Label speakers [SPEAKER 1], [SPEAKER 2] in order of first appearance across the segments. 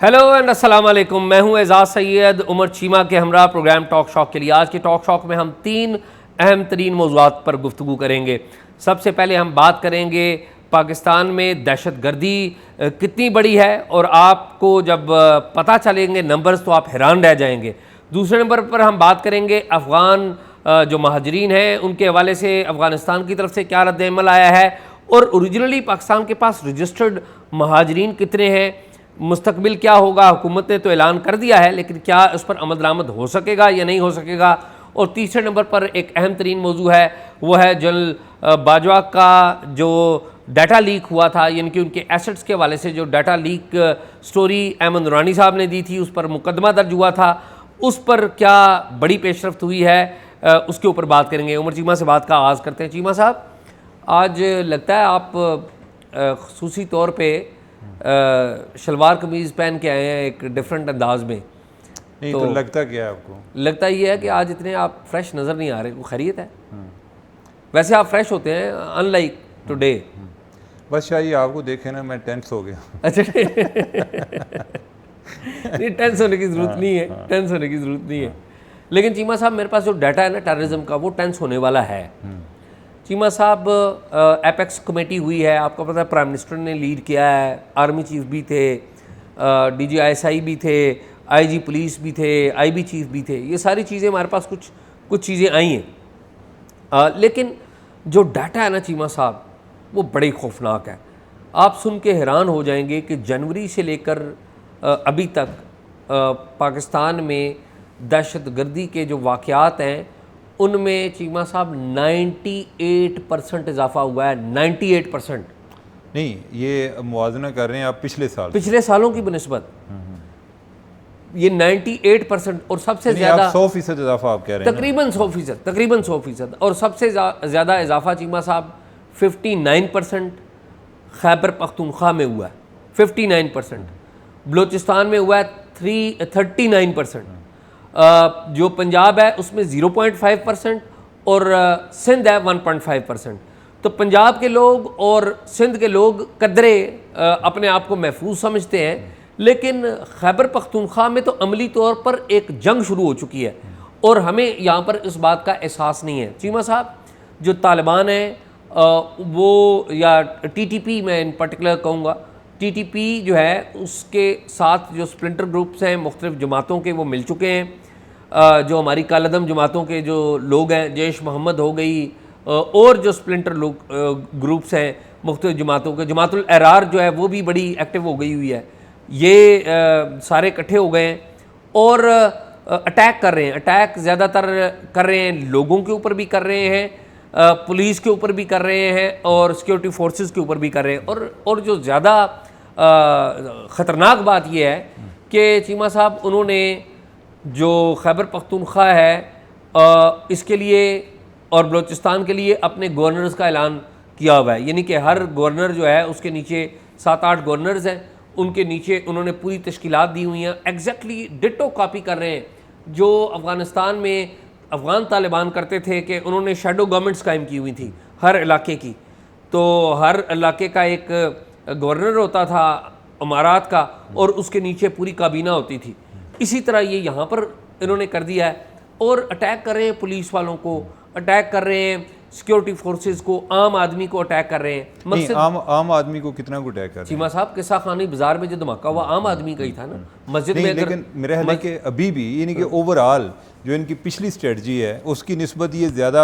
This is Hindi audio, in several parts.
[SPEAKER 1] हेलो एंड अस्सलाम वालेकुम। मैं हूं एजाज सैयद उमर चीमा के हमरा प्रोग्राम टॉक शॉक के लिए। आज के टॉक शॉक में हम 3 अहम तरीन मौज़ूआत पर गुफ्तगू करेंगे। सबसे पहले हम बात करेंगे पाकिस्तान में दहशत गर्दी कितनी बड़ी है, और आपको जब पता चलेंगे नंबर्स तो आप हैरान रह जाएंगे। दूसरे नंबर पर हम बात करेंगे अफ़गान जो महाजरीन हैं उनके हवाले से अफ़गानिस्तान की तरफ से क्या रद्द-ए-अमल आया है, और ओरिजिनली पाकिस्तान के पास रजिस्टर्ड महाजरीन कितने हैं, मुस्तकबिल क्या होगा। हुकूमत ने तो ऐलान कर दिया है, लेकिन क्या उस पर अमल दरामद हो सकेगा या नहीं हो सकेगा। और तीसरे नंबर पर एक अहम तरीन मौजू है, वो है जनरल बाजवा का जो डाटा लीक हुआ था, यानी कि उनके एसेट्स के हवाले से जो डाटा लीक स्टोरी अहमद नूरानी साहब ने दी थी, उस पर मुकदमा दर्ज हुआ था, उस पर क्या बड़ी पेशरफ्त हुई है, उसके ऊपर बात करेंगे। उमर चीमा से बात का आगाज़ करते हैं। चीमा साहब, आज लगता है आप ख़ुसूसी तौर पर शलवार कमीज़ पहन के आए हैं एक डिफरेंट अंदाज में।
[SPEAKER 2] नहीं तो लगता क्या है आपको?
[SPEAKER 1] लगता ये है कि आज इतने आप फ्रेश नज़र नहीं आ रहे। कोई खैरियत है? वैसे आप फ्रेश होते हैं अनलाइक टुडे।
[SPEAKER 2] बस शायद आपको देखे ना मैं टेंस हो गया।
[SPEAKER 1] अच्छा नहीं, टेंस होने की ज़रूरत नहीं है, टेंस होने की ज़रूरत नहीं है। लेकिन चीमा साहब, मेरे पास जो डाटा है ना टेररिज्म का, वो टेंस होने वाला है। चीमा साहब, एपेक्स कमेटी हुई है, आपको पता है प्राइम मिनिस्टर ने लीड किया है, आर्मी चीफ भी थे, DGISI भी थे, IG पुलिस भी थे, IB चीफ भी थे। ये सारी चीज़ें हमारे पास कुछ चीज़ें आई हैं, लेकिन जो डाटा है ना चीमा साहब, वो बड़ी खौफनाक है। आप सुन के हैरान हो जाएंगे कि जनवरी से लेकर अभी तक पाकिस्तान में दहशत गर्दी के जो वाक़यात हैं उनमें चीमा साहब 98% इजाफा हुआ है। 98%।
[SPEAKER 2] नहीं, ये मुआवजना कर रहे हैं आप
[SPEAKER 1] पिछले सालों की बनिस्बत ये 98%, और सबसे ज़्यादा
[SPEAKER 2] 100% इजाफा आप कह रहे हैं,
[SPEAKER 1] तकरीबन 100%। और सबसे ज़्यादा इजाफा चीमा साहब 59% खैबर पख्तूनख्वा में हुआ है, 59%। बलूचिस्तान में हुआ है 39%। जो पंजाब है उसमें 0.5%, और सिंध है 1.5%। तो पंजाब के लोग और सिंध के लोग कदरे अपने आप को महफूज समझते हैं, लेकिन खैबर पख्तूनख्वा में तो अमली तौर पर एक जंग शुरू हो चुकी है, और हमें यहाँ पर इस बात का एहसास नहीं है। चीमा साहब, जो तालिबान है वो, या TTP मैं इन पर्टिकुलर कहूँगा, TTP जो है उसके साथ जो स्प्लिंटर ग्रुप्स हैं मुख्तलिफ़ जमातों के, वो मिल चुके हैं। जो हमारी कालदम जमातों के जो लोग हैं, जैश मोहम्मद हो गई, और जो स्प्लिंटर ग्रुप्स हैं मुख्तलिफ़ जमातों के, जमातुल अहरार जो है वो भी बड़ी एक्टिव हो गई हुई है। ये सारे इकट्ठे हो गए हैं और अटैक कर रहे हैं। अटैक ज़्यादातर कर रहे हैं लोगों के ऊपर भी कर रहे हैं, पुलिस के ऊपर भी कर रहे हैं, और सिक्योरिटी फोर्सेस के ऊपर भी कर रहे हैं। और जो ज़्यादा ख़तरनाक बात यह है कि चीमा साहब, उन्होंने जो खैबर पख्तूनख्वा है इसके लिए और बलूचिस्तान के लिए अपने गवर्नर्स का ऐलान किया हुआ है। यानी कि हर गवर्नर जो है उसके नीचे 7-8 गवर्नर्स हैं, उनके नीचे उन्होंने पूरी तश्कीलात दी हुई हैं। एग्जैक्टली डिटो कॉपी कर रहे हैं जो अफ़गानिस्तान में अफ़गान तालिबान करते थे, कि उन्होंने शेडो गवर्नमेंट्स कायम की हुई थी हर इलाके की। तो हर इलाके का एक गवर्नर होता था अमारात का, और उसके नीचे पूरी काबीना होती थी। इसी तरह ये यहाँ पर इन्होंने कर दिया है, और अटैक कर रहे हैं पुलिस वालों को, अटैक कर रहे हैं सिक्योरिटी फोर्सेस को, आम आदमी को अटैक कर रहे हैं।
[SPEAKER 2] मकसद आम आदमी को कितना को अटैक कर रहे हैं?
[SPEAKER 1] चीमा साहब, किस्सा खानी बाजार में जो धमाका हुआ आम आदमी का ही था ना, मस्जिद में।
[SPEAKER 2] लेकिन मेरे ख्याल है कि अभी भी यानी कि ओवरऑल जो इनकी पिछली स्ट्रेटजी है उसकी निस्बत ये ज़्यादा,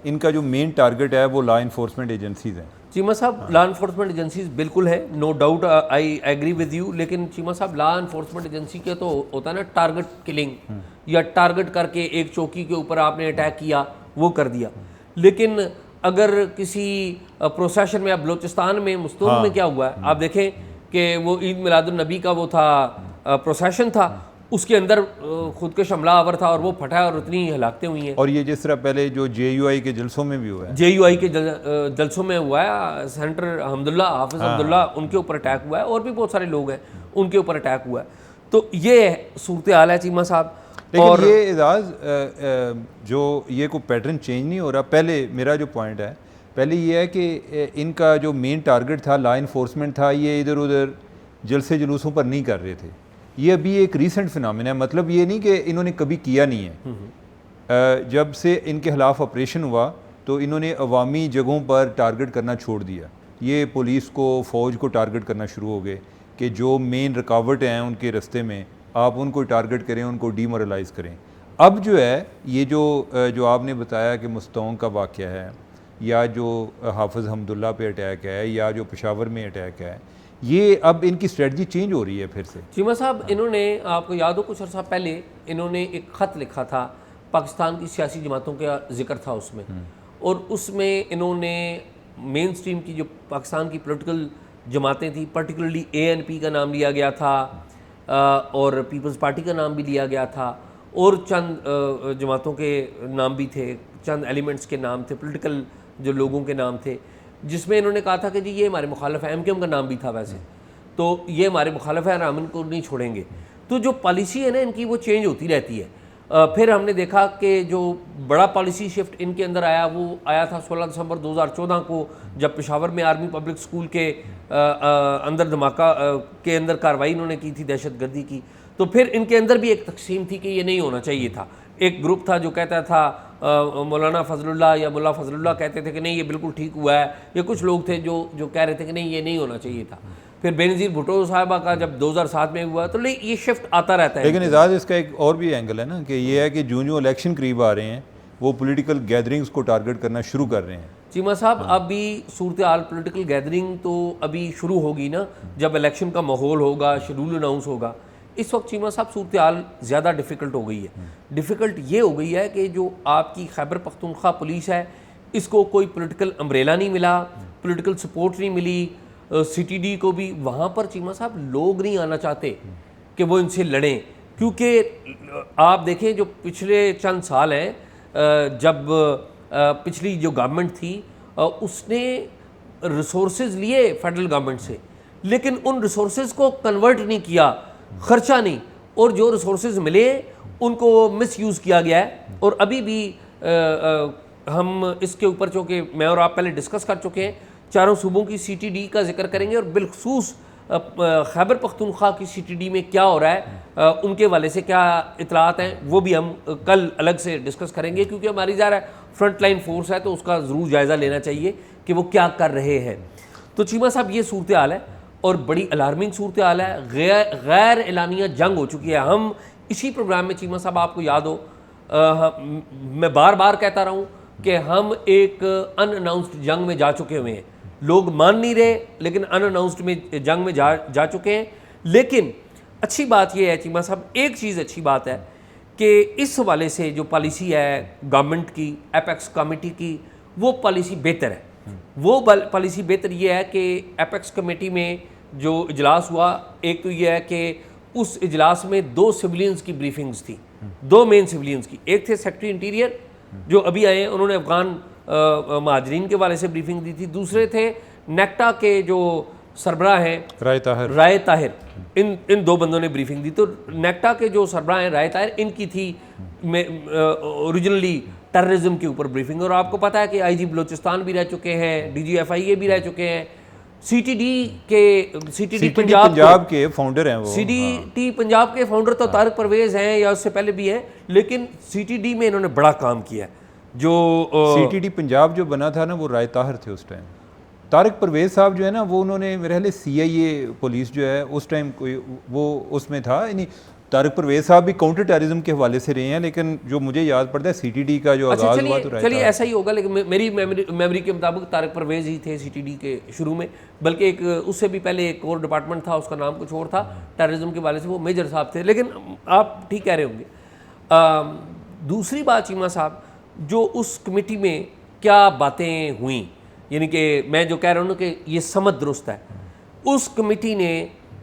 [SPEAKER 2] इनका जो मेन टारगेट है वो लॉ इन्फोर्समेंट एजेंसीज हैं।
[SPEAKER 1] चीमा साहब, लॉ इन्फोर्समेंट एजेंसीज बिल्कुल है, no doubt, I agree with you. लेकिन चीमा साहब, लॉ इन्फोर्समेंट एजेंसी के तो होता है ना टारगेट किलिंग, या टारगेट करके एक चौकी के ऊपर आपने अटैक किया, वो कर दिया। लेकिन अगर किसी प्रोसेशन में, अब बलूचिस्तान में मुस्तून में क्या हुआ है, आप देखें कि वो ईद मिलादुन नबी का वो था प्रोसेशन था, उसके अंदर खुद के हमला आवर था और वो फटा, और उतनी हलाकतें हुई हैं।
[SPEAKER 2] और ये जिस तरह पहले जो JUI के जलसों में भी हुआ है,
[SPEAKER 1] JUI के जलसों में हुआ है, सेनेटर हमदुल्ला, हाफिज़ अब्दुल्ला, उनके ऊपर अटैक हुआ है, और भी बहुत सारे लोग हैं उनके ऊपर अटैक हुआ है। तो ये सूरत हाल है चीमा साहब।
[SPEAKER 2] लेकिन
[SPEAKER 1] और
[SPEAKER 2] ये एजाज जो ये कोई पैटर्न चेंज नहीं हो रहा। पहले मेरा जो पॉइंट है, पहले ये है कि इनका जो मेन टारगेट था लॉ इन्फोर्समेंट था, ये इधर उधर जलसे जुलूसों पर नहीं कर रहे थे। ये अभी एक रीसेंट फिनोमेना है, मतलब ये नहीं कि इन्होंने कभी किया नहीं है। जब से इनके खिलाफ ऑपरेशन हुआ तो इन्होंने अवामी जगहों पर टारगेट करना छोड़ दिया। ये पुलिस को, फ़ौज को टारगेट करना शुरू हो गए कि जो मेन रुकावट हैं उनके रास्ते में आप उनको टारगेट करें, उनको डीमोरलाइज़ करें। अब जो है ये जो आपने बताया कि मुस्तौं का वाक़या है, या जो हाफिज़ हमदुल्ला पे अटैक है, या जो पेशावर में अटैक है, ये अब इनकी स्ट्रेटजी चेंज हो रही है फिर से।
[SPEAKER 1] चीमा साहब, इन्होंने, आपको याद हो कुछ अर्सा पहले इन्होंने एक ख़त लिखा था, पाकिस्तान की सियासी जमातों का जिक्र था उसमें, और उसमें इन्होंने मेन स्ट्रीम की जो पाकिस्तान की पॉलिटिकल जमातें थी, पर्टिकुलरली ANP का नाम लिया गया था और पीपल्स पार्टी का नाम भी लिया गया था, और चंद जमातों के नाम भी थे, चंद एलिमेंट्स के नाम थे, पॉलिटिकल जो लोगों के नाम थे, जिसमें इन्होंने कहा था कि जी ये हमारे मुखालिफ है। MKM का नाम भी था वैसे, तो ये हमारे मुखालिफ है, हम इनको नहीं छोड़ेंगे। तो जो पॉलिसी है ना इनकी, वो चेंज होती रहती है। फिर हमने देखा कि जो बड़ा पॉलिसी शिफ्ट इनके अंदर आया वो आया था 16 दिसंबर 2014 को, जब पेशावर में आर्मी पब्लिक स्कूल के अंदर धमाका के अंदर कार्रवाई इन्होंने की थी, दहशतगर्दी की। तो फिर इनके अंदर भी एक तकसीम थी कि ये नहीं होना चाहिए था। एक ग्रुप था जो कहता था, मौलाना फजलुल्लाह या मुल्ला फजलुल्लाह कहते थे कि नहीं ये बिल्कुल ठीक हुआ है, या कुछ लोग थे जो कह रहे थे कि नहीं ये नहीं होना चाहिए था। फिर बेनज़ीर भुट्टो साहिबा का जब 2007 में हुआ, तो ये शिफ्ट आता रहता है।
[SPEAKER 2] लेकिन इजाज़ इसका एक और भी एंगल है ना, कि ये है कि जो इलेक्शन करीब आ रहे हैं वो पॉलिटिकल गैदरिंग्स को टारगेट करना शुरू कर रहे हैं।
[SPEAKER 1] चीमा साहब, अभी सूरत हाल पॉलिटिकल गैदरिंग तो अभी शुरू होगी ना, जब इलेक्शन का माहौल होगा, शेड्यूल अनाउंस होगा। इस वक्त चीमा साहब सूरत हाल ज़्यादा डिफ़िकल्ट हो गई है। डिफ़िकल्ट ये हो गई है कि जो आपकी खैबर पख्तूनख्वा पुलिस है, इसको कोई पॉलिटिकल अम्ब्रेला नहीं मिला, पॉलिटिकल सपोर्ट नहीं मिली। CTD को भी वहाँ पर चीमा साहब लोग नहीं आना चाहते कि वो इनसे लड़ें, क्योंकि आप देखें जो पिछले चंद साल हैं, जब पिछली जो गवर्नमेंट थी उसने रिसोर्सेज लिए फेडरल गवर्नमेंट से, लेकिन उन रिसोर्सेज को कन्वर्ट नहीं किया, खर्चा नहीं, और जो रिसोर्सेज मिले उनको मिसयूज़ किया गया है। और अभी भी हम इसके ऊपर, चूँकि मैं और आप पहले डिस्कस कर चुके हैं, चारों सूबों की CTD का जिक्र करेंगे, और बिलखसूस खैबर पख्तूनख्वा की CTD में क्या हो रहा है, उनके वाले से क्या इतलात हैं, वो भी हम कल अलग से डिस्कस करेंगे, क्योंकि हमारी ज़रा फ्रंट लाइन फोर्स है तो उसका ज़रूर जायज़ा लेना चाहिए कि वो क्या कर रहे हैं। तो चीमा साहब, ये सूरत हाल है और बड़ी अलार्मिंग सूरत हाल है। गैर एलानिया जंग हो चुकी है। हम इसी प्रोग्राम में, चीमा साहब आपको याद हो, मैं बार बार कहता रहा हूँ कि हम एक अनअनाउंस्ड जंग में जा चुके हुए हैं। लोग मान नहीं रहे, लेकिन अनअनाउंस्ड में जंग में जा चुके हैं। लेकिन अच्छी बात यह है चीमा साहब, एक चीज़ अच्छी बात है कि इस हवाले से जो पॉलिसी है गवर्नमेंट की, एपेक्स कमेटी की, वो पॉलिसी बेहतर है। वो पॉलिसी बेहतर ये है कि एपेक्स कमेटी में जो इजलास हुआ, एक तो ये है कि उस इजलास में 2 सिविलियंस की ब्रीफिंग्स थी, 2 मेन सिविलियंस की। एक थे सेक्रेटरी इंटीरियर जो अभी आए हैं, उन्होंने अफगान महाजरीन के वाले से ब्रीफिंग दी थी। दूसरे थे नेक्टा के जो सरबराह हैं, राय ताहिर, इन 2 बंदों ने ब्रीफिंग दी। तो नेक्टा के जो सरबराह हैं राय ताहिर, इनकी थी ओरिजिनली टेररिज्म के ऊपर ब्रीफिंग। और आपको पता है कि IG बलोचिस्तान भी रह चुके हैं, DG FIA भी रह चुके हैं, CTD पंजाब
[SPEAKER 2] के फाउंडर हैं वो।
[SPEAKER 1] CTD पंजाब के फाउंडर तो तारिक परवेज़ हैं, या उससे पहले भी हैं, लेकिन CTD में इन्होंने बड़ा काम किया है। जो
[SPEAKER 2] CTD पंजाब जो बना था ना, वो राय ताहिर थे उस टाइम। तारिक परवेज़ साहब जो है ना, वो उन्होंने मेरे ख्याल CIA पुलिस जो है उस टाइम कोई वो उसमें था। यानी तारिक परवेज़ साहब भी काउंटर टेररिज्म के हवाले से रहे हैं, लेकिन जो मुझे याद पड़ता है CTD का जो आगाज़ हुआ तो
[SPEAKER 1] चलिए ऐसा ही होगा, लेकिन मेरी मेमोरी के मुताबिक तारिक परवेज़ ही थे CTD के शुरू में। बल्कि एक उससे भी पहले एक और डिपार्टमेंट था, उसका नाम कुछ और था टेररिज्म के हवाले से, वो मेजर साहब थे। लेकिन आप ठीक कह रहे होंगे। दूसरी बात चीमा साहब, जो उस कमेटी में क्या बातें हुई, यानी कि मैं जो कह रहा हूँ ना कि ये समझ दुरुस्त है, उस कमेटी ने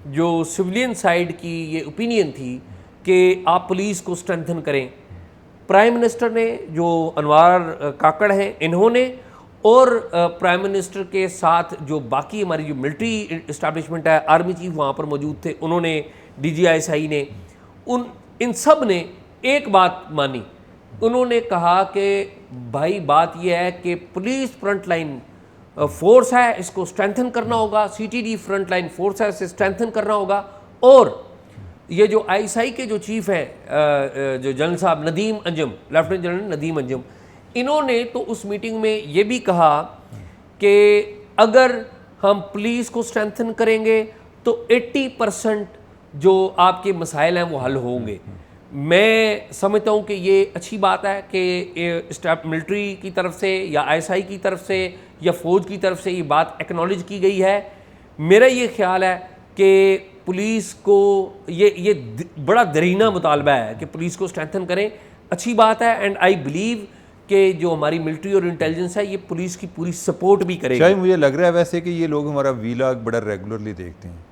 [SPEAKER 1] जो सिविलियन साइड की ये ओपिनियन थी कि आप पुलिस को स्ट्रेंथन करें, प्राइम मिनिस्टर ने, जो अनवार काकड़ हैं, इन्होंने, और प्राइम मिनिस्टर के साथ जो बाकी हमारी जो मिलिट्री इस्टेब्लिशमेंट है, आर्मी चीफ वहाँ पर मौजूद थे, उन्होंने, DGI ने, इन सब ने एक बात मानी। उन्होंने कहा कि भाई बात यह है कि पुलिस फ्रंट लाइन फोर्स है, इसको स्ट्रेंथन करना होगा, CTD फ्रंट लाइन फोर्स है, इसे स्ट्रेंथन करना होगा, और ये जो आईएसआई के जो चीफ हैं जो जनरल साहब नदीम अंजुम, लेफ्टिनेंट जनरल नदीम अंजुम, इन्होंने तो उस मीटिंग में ये भी कहा कि अगर हम पुलिस को स्ट्रेंथन करेंगे तो 80% जो आपके मसाइल हैं वो हल होंगे। मैं समझता हूँ कि ये अच्छी बात है कि मिलिट्री की तरफ से या आईएसआई की तरफ से या फ़ौज की तरफ से ये बात एक्नॉलेज की गई है। मेरा ये ख्याल है कि पुलिस को ये बड़ा दरीना मुतालबा है कि पुलिस को स्ट्रेंथन करें, अच्छी बात है। एंड आई बिलीव कि जो हमारी मिलिट्री और इंटेलिजेंस है ये पुलिस की पूरी सपोर्ट भी करेगी।
[SPEAKER 2] शायद मुझे लग रहा है वैसे कि ये लोग हमारा वीलॉग बड़ा रेगुलरली देखते हैं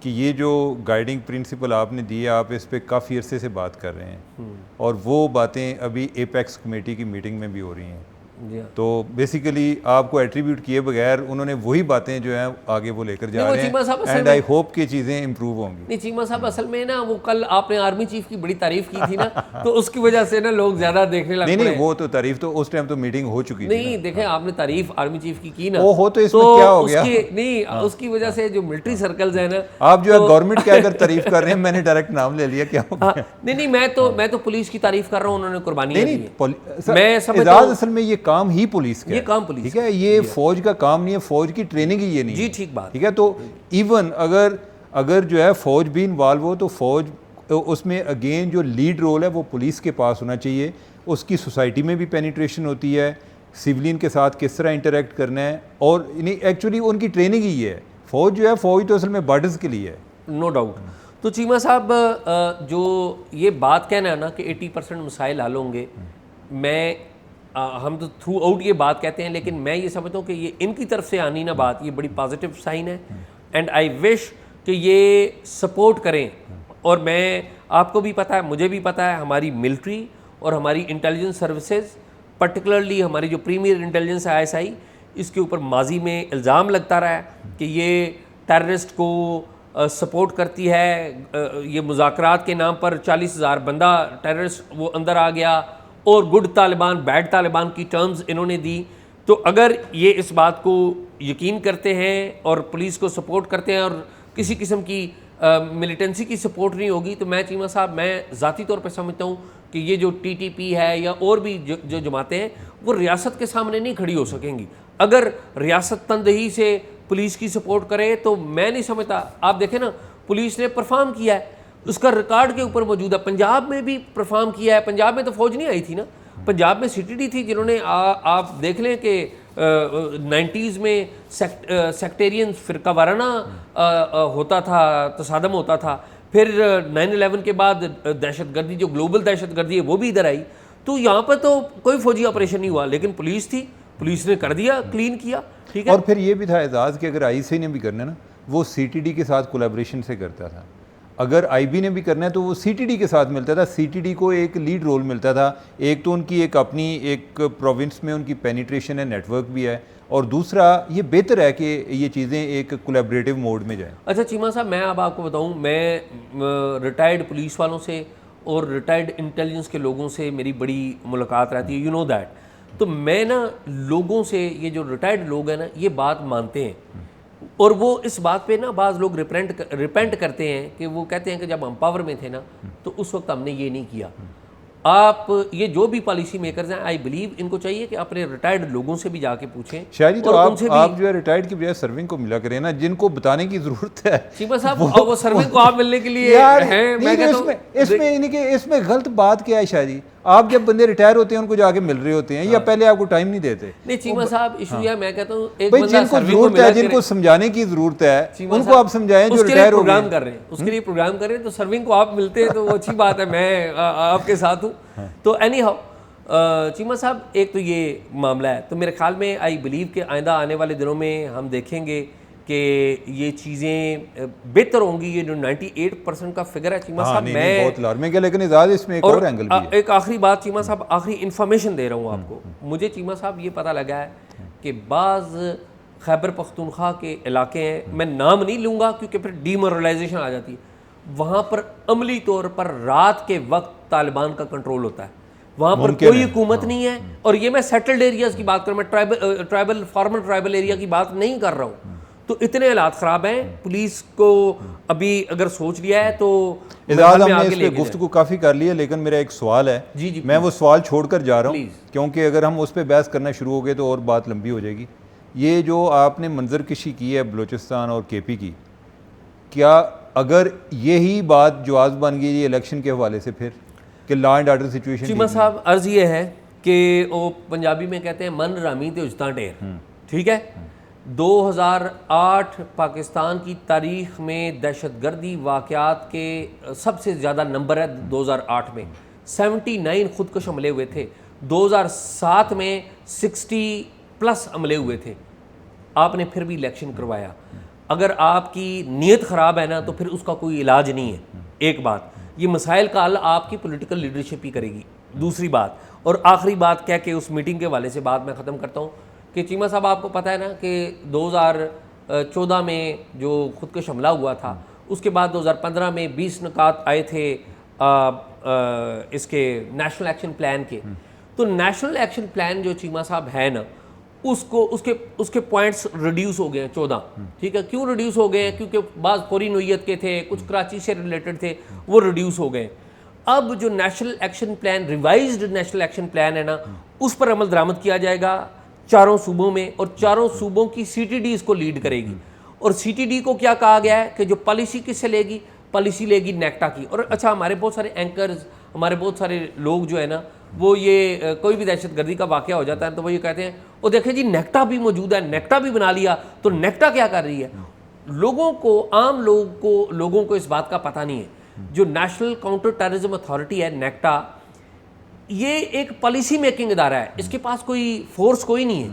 [SPEAKER 2] कि ये जो गाइडिंग प्रिंसिपल आपने दिए आप इस पे काफ़ी अरसे से बात कर रहे हैं और वो बातें अभी एपेक्स कमेटी की मीटिंग में भी हो रही हैं।
[SPEAKER 1] जी हाँ।
[SPEAKER 2] तो बेसिकली आपको एट्रीब्यूट किए बगैर उन्होंने वही बातें जो हैं आगे वो लेकर जा रहे हैं एंड आई होप कि चीज़ें इंप्रूव होंगी।
[SPEAKER 1] नहीं चीमा साहब, असल में ना वो कल आपने आर्मी चीफ की बड़ी तारीफ की थी ना तो उसकी वजह से ना लोग ज़्यादा देखने लगे।
[SPEAKER 2] नहीं वो तो तारीफ तो उस टाइम तो मीटिंग हो चुकी थी।
[SPEAKER 1] नहीं देखें, आपने तारीफ आर्मी चीफ की ना,
[SPEAKER 2] वो हो तो इसमें क्या हो गया?
[SPEAKER 1] नहीं उसकी वजह से जो मिलिट्री सर्कल्स है ना,
[SPEAKER 2] आप जो है गवर्नमेंट के अगर तारीफ कर रहे हैं, मैंने डायरेक्ट नाम ले लिया, क्या हो गया?
[SPEAKER 1] नहीं मैं तो पुलिस की तारीफ कर रहा हूँ, उन्होंने कुर्बानी दी है।
[SPEAKER 2] मैं समझता हूं असल में ये काम ही पुलिस का
[SPEAKER 1] ये काम पुलिस,
[SPEAKER 2] ठीक है, ये फौज का काम नहीं है, फौज की ट्रेनिंग ही ये नहीं
[SPEAKER 1] जी
[SPEAKER 2] है।
[SPEAKER 1] ठीक बात,
[SPEAKER 2] ठीक है। तो इवन अगर जो है फौज भी इन्वॉल्व हो तो फौज उसमें अगेन जो लीड रोल है वो पुलिस के पास होना चाहिए। उसकी सोसाइटी में भी पेनिट्रेशन होती है, सिविलियन के साथ किस तरह इंटरेक्ट करना है, और एक्चुअली उनकी ट्रेनिंग ही है। फौज जो है फौज तो असल में बॉर्डर्स के लिए है,
[SPEAKER 1] नो डाउट। तो चीमा साहब जो ये बात कहना है ना कि 80% मसाइल हल होंगे, हम तो थ्रू आउट ये बात कहते हैं, लेकिन मैं ये समझता हूँ कि ये इनकी तरफ से आनी ना बात, ये बड़ी पॉजिटिव साइन है एंड आई विश कि ये सपोर्ट करें। और मैं, आपको भी पता है, मुझे भी पता है, हमारी मिलिट्री और हमारी इंटेलिजेंस सर्विसेज, पर्टिकुलरली हमारी जो प्रीमियर इंटेलिजेंस है आईएसआई, इसके ऊपर माजी में इल्ज़ाम लगता रहा है कि ये टेररिस्ट को सपोर्ट करती है। ये मुज़ाकरात के नाम पर 40,000 बंदा टेररिस्ट वो अंदर आ गया और गुड तालिबान बैड तालिबान की टर्म्स इन्होंने दी। तो अगर ये इस बात को यकीन करते हैं और पुलिस को सपोर्ट करते हैं और किसी किस्म की मिलिटेंसी की सपोर्ट नहीं होगी, तो मैं चीमा साहब, मैं ज़ाती तौर पे समझता हूँ कि ये जो टीटीपी है या और भी जो जमातें हैं वो रियासत के सामने नहीं खड़ी हो सकेंगी। अगर रियासत तंदही से पुलिस की सपोर्ट करे तो मैं नहीं समझता। आप देखें ना, पुलिस ने परफॉर्म किया है, उसका रिकॉर्ड के ऊपर मौजूद है। पंजाब में भी परफॉर्म किया है, पंजाब में तो फौज नहीं आई थी ना, पंजाब में सीटीडी थी जिन्होंने आप देख लें कि 90s में सेक्टेरियन फ़िरका वाराना होता था, तसादम होता था। फिर 9/11 के बाद दहशतगर्दी, जो ग्लोबल दहशतगर्दी है, वो भी इधर आई। तो यहाँ पर तो कोई फौजी ऑपरेशन नहीं हुआ, लेकिन पुलिस थी, पुलिस ने कर दिया, क्लीन किया, ठीक है।
[SPEAKER 2] और फिर ये भी था एजाज़ कि अगर आईएसआई ने भी करना ना, वो सीटीडी के साथ कोलैबोरेशन से करता था। अगर आईबी ने भी करना है तो वो सीटीडी के साथ मिलता था, सीटीडी को एक लीड रोल मिलता था। एक तो उनकी एक अपनी एक प्रोविंस में उनकी पेनिट्रेशन है, नेटवर्क भी है, और दूसरा ये बेहतर है कि ये चीज़ें एक कोलैबोरेटिव मोड में जाएं।
[SPEAKER 1] अच्छा चीमा साहब, मैं अब आपको बताऊं, मैं रिटायर्ड पुलिस वालों से और रिटायर्ड इंटेलिजेंस के लोगों से मेरी बड़ी मुलाकात रहती है, यू नो दैट। तो मैं ना लोगों से, ये जो रिटायर्ड लोग हैं ना, ये बात मानते हैं और वो इस बात पे ना बाज़ लोग रिपेंट करते हैं कि वो कहते हैं कि जब हम पावर में थे ना तो उस वक्त हमने ये नहीं किया। आप ये जो भी पॉलिसी मेकर्स हैं, आई बिलीव इनको चाहिए कि अपने रिटायर्ड लोगों से भी जाके पूछें।
[SPEAKER 2] शायरी तो आप जो है रिटायर्ड की बजाय सर्विंग को मिला करें ना, जिनको बताने की जरूरत है।
[SPEAKER 1] चीमा साहब, वो सर्विंग को आप मिलने के लिए हैं, मैं कहता हूं
[SPEAKER 2] इसमें गलत बात क्या है शायरी? आप जब बंदे रिटायर होते हैं उनको जाके मिल रहे होते हैं, या पहले आपको टाइम नहीं देते?
[SPEAKER 1] नहीं चीमा साहब, इशू यह मैं कहता हूँ, एक
[SPEAKER 2] बंदा जिनको जरूरत है, जिनको समझाने की जरूरत है, उनको आप समझाएं जो रिटायर हो
[SPEAKER 1] प्रोग्राम कर रहे हैं, उसके लिए प्रोग्राम कर रहे हैं। तो सर्विंग को आप मिलते हैं तो वो अच्छी बात है, मैं आपके साथ हूँ। तो एनी हाउ चीमा साहब, एक तो ये मामला है। तो मेरे ख्याल में आई बिलीव कि आइंदा आने वाले दिनों में हम देखेंगे कि ये चीज़ें बेहतर होंगी। ये जो 98% का फिगर है चीमा साहब, मैं
[SPEAKER 2] बहुत अलार्मिंग है, लेकिन इजाज़ इसमें एक और एंगल भी है।
[SPEAKER 1] एक आखिरी बात चीमा साहब, आखिरी इन्फॉर्मेशन दे रहा हूँ आपको। मुझे चीमा साहब ये पता लगा है कि बाज़ खैबर पख्तूनख्वा के इलाके हैं, मैं नाम नहीं लूँगा क्योंकि फिर डीमोरलाइजेशन आ जाती है, वहाँ पर अमली तौर पर रात के वक्त तालिबान का कंट्रोल होता है, वहाँ पर कोई हुकूमत नहीं है। और ये मैं सेटल्ड एरियाज़ की बात कर रहा हूँ, मैं ट्राइबल फॉर्मल ट्राइबल एरिया की बात नहीं कर रहा हूँ। तो इतने हालात ख़राब हैं, पुलिस को अभी अगर सोच लिया है तो
[SPEAKER 2] इजाज़ हमने इस पे गुफ्तगू काफ़ी कर ली है, लेकिन मेरा एक सवाल है।
[SPEAKER 1] जी
[SPEAKER 2] मैं वो सवाल छोड़कर जा रहा हूँ,
[SPEAKER 1] प्लीज़।
[SPEAKER 2] क्योंकि अगर हम उस पर बहस करना शुरू हो गए तो और बात लंबी हो जाएगी। ये जो आपने मंजरकशी की है बलूचिस्तान और केपी की, क्या अगर यही बात जवाज़ बन गई इलेक्शन के हवाले से फिर कि law and order situation?
[SPEAKER 1] Cheema साहब, अर्ज़ ये है कि वो पंजाबी में कहते हैं मन रामी ते उजता ढेर, ठीक है। 2008 पाकिस्तान की तारीख में दहशतगर्दी वाक़यात के सबसे ज़्यादा नंबर है 2008 में 79 खुदकुश हमले हुए थे। 2007 में 60+ हमले हुए थे। आपने फिर भी इलेक्शन करवाया। अगर आपकी नीयत ख़राब है ना तो फिर उसका कोई इलाज नहीं है। एक बात, ये मसाइल का हल आपकी पॉलिटिकल लीडरशिप ही करेगी। दूसरी बात और आखिरी बात कह के उस मीटिंग के हवाले से बात मैं ख़त्म करता हूँ कि चीमा साहब, आपको पता है ना कि 2014 में जो खुदकुश हमला हुआ था, उसके बाद 2015 में 20 निकात आए थे इसके नेशनल एक्शन प्लान के। तो नेशनल एक्शन प्लान जो चीमा साहब है ना, उसको उसके पॉइंट्स रिड्यूस हो गए हैं 14, ठीक है। क्यों रिड्यूस हो गए हैं? क्योंकि बाज़ फौरी नोयत के थे, कुछ कराची से रिलेटेड थे, वो रिड्यूस हो गए। अब जो national action plan, revised national action plan है ना, उस पर अमल दरामद किया जाएगा चारों सूबों में, और चारों सूबों की CTD इसको लीड करेगी। और CTD को क्या कहा गया है कि जो पॉलिसी किससे लेगी? पॉलिसी लेगी नेक्टा की। और अच्छा, हमारे बहुत सारे एंकर्स, हमारे बहुत सारे लोग जो है ना, वो ये कोई भी दहशतगर्दी का वाक़या हो जाता है तो वो ये कहते हैं, वो देखें जी नेक्टा भी मौजूद है, नेक्टा भी बना लिया, तो नेक्टा क्या कर रही है? लोगों को, आम लोगों को इस बात का पता नहीं है। जो नेशनल काउंटर टेररिज्म अथॉरिटी है नेक्टा, ये एक पॉलिसी मेकिंग इदारा है। इसके पास कोई फोर्स कोई नहीं है,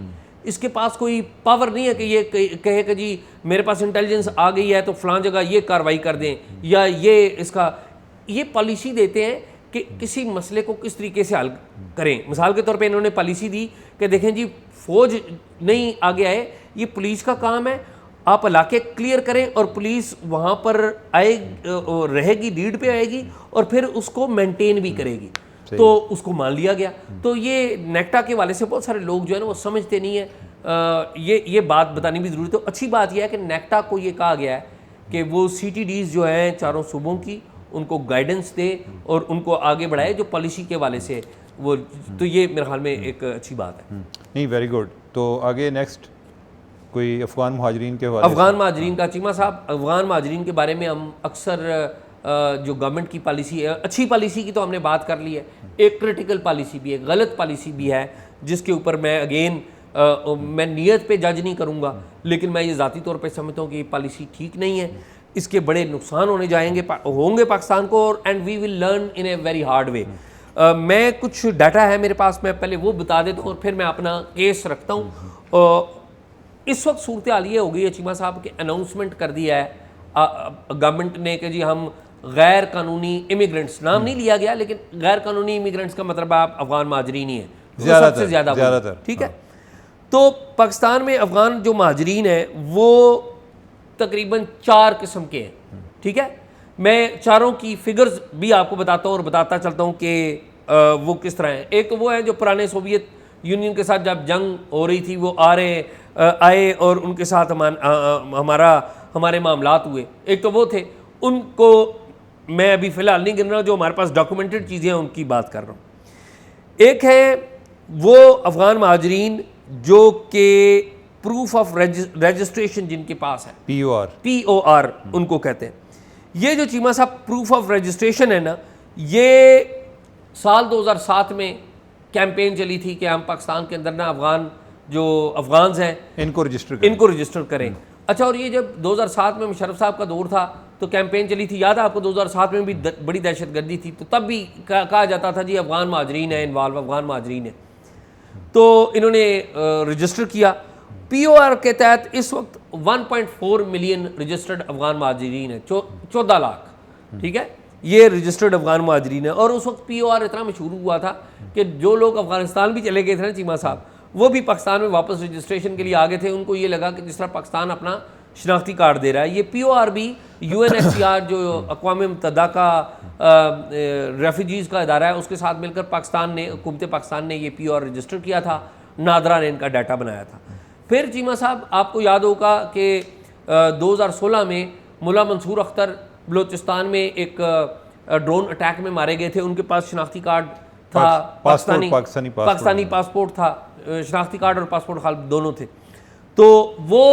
[SPEAKER 1] इसके पास कोई पावर नहीं है कि ये कहे कि जी मेरे पास इंटेलिजेंस आ गई है तो फलां जगह ये कार्रवाई कर दें, या ये पॉलिसी देते हैं कि किसी मसले को किस तरीके से हल करें। मिसाल के तौर पे इन्होंने पॉलिसी दी कि देखें जी, फौज नहीं आगे आए, ये पुलिस का काम है, आप इलाके क्लियर करें और पुलिस वहाँ पर आए, रहेगी, लीड पे आएगी और फिर उसको मेंटेन भी करेगी। तो उसको मान लिया गया। तो ये नेक्टा के वाले से बहुत सारे लोग जो है ना, वो समझते नहीं है। ये बात बतानी भी ज़रूरी। तो अच्छी बात यह है कि नेक्टा को ये कहा गया है कि वो CTDs जो हैं चारों सूबों की, उनको गाइडेंस दे और उनको आगे बढ़ाए जो पॉलिसी के वाले से वो। तो ये मेरे ख्याल में एक अच्छी बात है।
[SPEAKER 2] नहीं, वेरी गुड। तो आगे नेक्स्ट कोई अफ़गान महाजरीन के हवाले?
[SPEAKER 1] अफ़गान महाजरीन का चीमा साहब, अफ़गान महाजरीन के बारे में हम अक्सर जो गवर्नमेंट की पॉलिसी है, अच्छी पॉलिसी की तो हमने बात कर ली है, एक क्रिटिकल पॉलिसी भी है, गलत पॉलिसी भी है, जिसके ऊपर मैं अगेन मैं नीयत पे जज नहीं करूँगा, लेकिन मैं ये ज़ाती तौर पे समझता हूँ कि ये पॉलिसी ठीक नहीं है। इसके बड़े नुकसान होंगे पाकिस्तान को, और and we will learn in a very hard way. मैं कुछ डाटा है मेरे पास, मैं पहले वो बता देता हूँ और फिर मैं अपना केस रखता हूँ। इस वक्त सूरत हाल ये हो गई है चीमा साहब कि अनाउंसमेंट कर दिया है गवर्नमेंट ने कि जी हम गैर कानूनी इमिग्रेंट्स, नाम नहीं लिया गया, लेकिन गैर कानूनी इमिग्रेंट्स का मतलब आप अफ़गान महाजरीन ही है, सबसे ज़्यादा, ठीक है। तो पाकिस्तान में अफ़गान जो महाजरीन है वो तकरीबन 4 किस्म के हैं, ठीक है। मैं चारों की फिगर्स भी आपको बताता हूँ और बताता चलता हूँ कि वो किस तरह हैं। एक तो वो है जो पुराने सोवियत यूनियन के साथ जब जंग हो रही थी, वो आए और उनके साथ हमारे मामलात हुए। एक तो वो थे, उनको मैं अभी फ़िलहाल नहीं गिन रहा, जो हमारे पास डॉक्यूमेंटेड चीज़ें हैं उनकी बात कर रहा हूँ। एक है वो अफ़गान महाजरीन जो कि प्रूफ ऑफ रजिस्ट्रेशन जिनके पास है, POR उनको कहते हैं। ये जो चीमा साहब प्रूफ ऑफ रजिस्ट्रेशन है ना, ये साल 2007 में कैंपेन चली थी कि हम पाकिस्तान के अंदर ना अफ़गान्स हैं इनको रजिस्टर करें। अच्छा, और ये जब 2007 में मुशर्रफ साहब का दौर था तो कैंपेन चली थी, याद है आपको? 2007 में भी बड़ी दहशतगर्दी थी, तो तब भी कहा जाता था जी अफ़गान महाजरीन है इन्वॉल्व, अफ़गान महाजरीन है। तो इन्होंने रजिस्टर किया। POR के तहत इस वक्त 1.4 मिलियन रजिस्टर्ड अफ़गान महाजरीन है, 14 लाख, ठीक है, ये रजिस्टर्ड अफ़गान महाजरीन है। और उस वक्त POR इतना मशहूर हुआ था कि जो लोग अफ़गानिस्तान भी चले गए थे ना चीमा साहब, वो भी पाकिस्तान में वापस रजिस्ट्रेशन के लिए आ गए थे। उनको ये लगा कि जिस तरह पाकिस्तान अपना शनाख्ती कार्ड दे रहा है, ये POR भी UNHCR जो अक़वाम मुत्तहिदा का रेफ्यूजीज़ का इदारा है, उसके साथ मिलकर हुकूमत पाकिस्तान ने ये POR रजिस्टर किया था। नादरा ने इनका डाटा बनाया था। फिर चीमा साहब आपको याद होगा कि 2016 में मुल्ला मंसूर अख्तर बलूचिस्तान में एक ड्रोन अटैक में मारे गए थे। उनके पास शनाख्ती कार्ड था, पाकिस्तानी पासपोर्ट था, शनाख्ती कार्ड और पासपोर्ट हाल दोनों थे। तो वो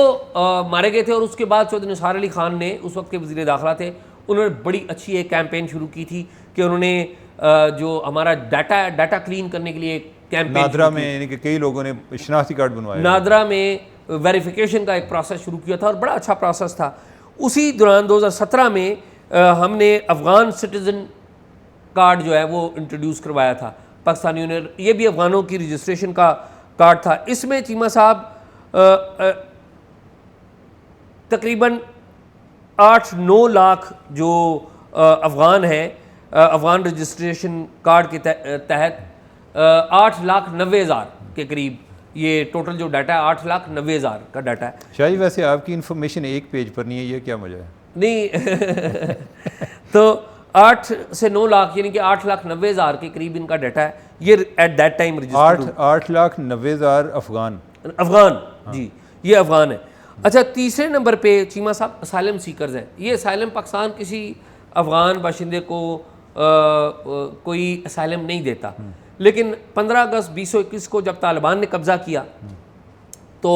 [SPEAKER 1] मारे गए थे और उसके बाद चौधरी निसार अली खान ने, उस वक्त के वज़ीर दाखिला थे, उन्होंने बड़ी अच्छी एक कैंपेन शुरू की थी कि उन्होंने जो हमारा डाटा क्लीन करने के लिए कैंपेन
[SPEAKER 2] नादरा में, यानी कि कई लोगों ने शनाख्ती कार्ड बनवाए,
[SPEAKER 1] नादरा में वेरिफिकेशन का एक प्रोसेस शुरू किया था और बड़ा अच्छा प्रोसेस था। उसी दौरान 2017 में हमने अफ़गान सिटीज़न कार्ड जो है वो इंट्रोड्यूस करवाया था पाकिस्तानियों ने। ये भी अफ़गानों की रजिस्ट्रेशन का कार्ड था। इसमें चीमा साहब तकरीबन 8-9 लाख जो अफ़गान हैं, अफ़गान रजिस्ट्रेशन कार्ड के तहत 8,90,000 के करीब ये टोटल जो डाटा है 8,90,000 का डाटा है।
[SPEAKER 2] शायद वैसे आपकी इन्फॉर्मेशन एक पेज पर नहीं है, ये क्या मजा है?
[SPEAKER 1] नहीं तो 8 से 9 लाख यानी कि 8,90,000 के करीब इनका डाटा है। ये एट दैट टाइम
[SPEAKER 2] 8,90,000 अफगान
[SPEAKER 1] जी, ये अफगान है। अच्छा, तीसरे नंबर पे चीमा साहब असाइलम सीकर्स हैं। ये असाइलम पाकिस्तान किसी अफगान बाशिंदे को कोई असाइलम नहीं देता, लेकिन 15 अगस्त 2021 को जब तालिबान ने कब्ज़ा किया तो